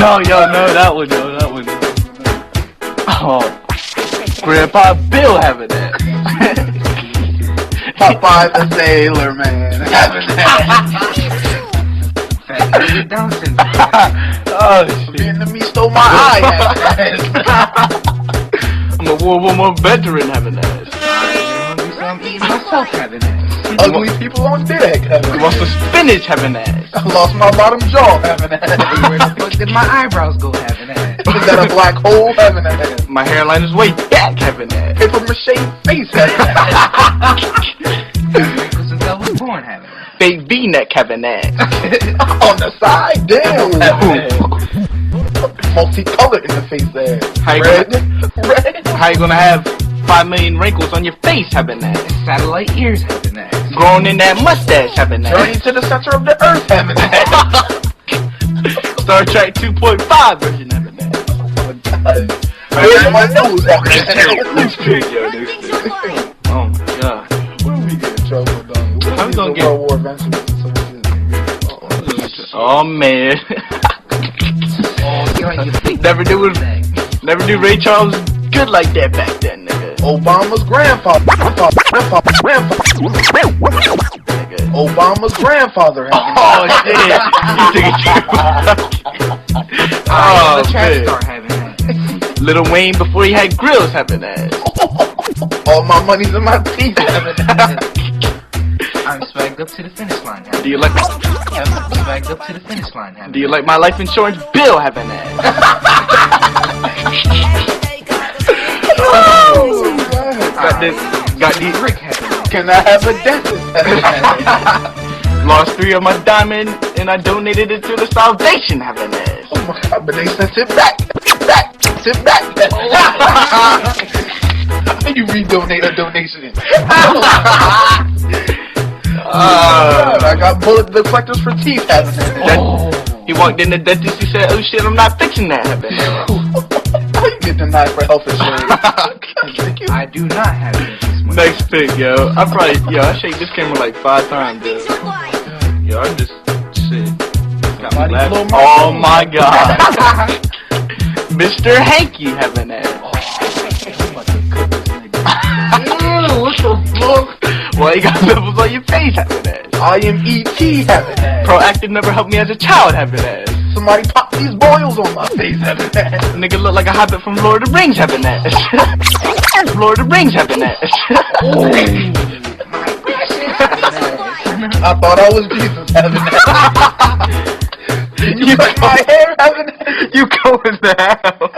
Oh, yo, no, that one, yo, that one. Oh, Grandpa Bill having that. Popeye the Sailor Man having that. Oh, shit. Vietnamese stole my eye having that. I'm a World War I veteran having that. I'm eating myself having that. Ugly people on deck having You that. want some spinach having that. I lost my bottom jaw having that. Where the fuck did my eyebrows go having that? Is that a black hole having that? My hairline is way back having that. Paper mache face having that. Wrinkles since I was born having that. Fake V-neck having that. On the side, damn having that. Multicolored in the face there. How you Red. How you gonna have 5 million wrinkles on your face having that? Satellite ears having that. Growing in that mustache having that. Journey to the center of the earth having that. Star Trek 2.5 version having that. Where's my nose having that? Next pig, yo, next pig. Oh my god. When we get in trouble, dog? How we gonna get- World War eventually? Oh man. Oh, you're on your big Never knew Ray Charles was good like that back then, nigga. Obama's grandfather. Nigga. Obama's grandfather. Oh shit. You took it too. Oh the trash man. star having that. Lil Wayne before he had grills having that. All my money's in my teeth having that. I'm swagged up to the finish line having Do you like that. Swagged up to the finish line having Do you like my life insurance bill having that? Got these Rick having that. Can I have a dentist having that? lost 3 of my diamond and I donated it to the Salvation having that. Oh my god, but they sent it back. Sit back. How you redonate a donation? I got bullet deflectors for teeth having that. He walked in the dentist, he said, oh shit, I'm not fixing that having that. How you get denied for health insurance? I do not have it this morning. Next pick, yo. I shake this camera like 5 times, yo. Yo, I just, shit. Got me laughing. Oh my god. Mr. Hanky having that. What the fuck? Why you got pimples on your face having that? I am E.T. having that. Proactive never helped me as a child having that. Somebody pop these boils on my face having that. Nigga look like a hobbit from Lord of the Rings having that. Lord of the Rings having that. I thought I was Jesus having that. You cut my hair having that. You going to hell.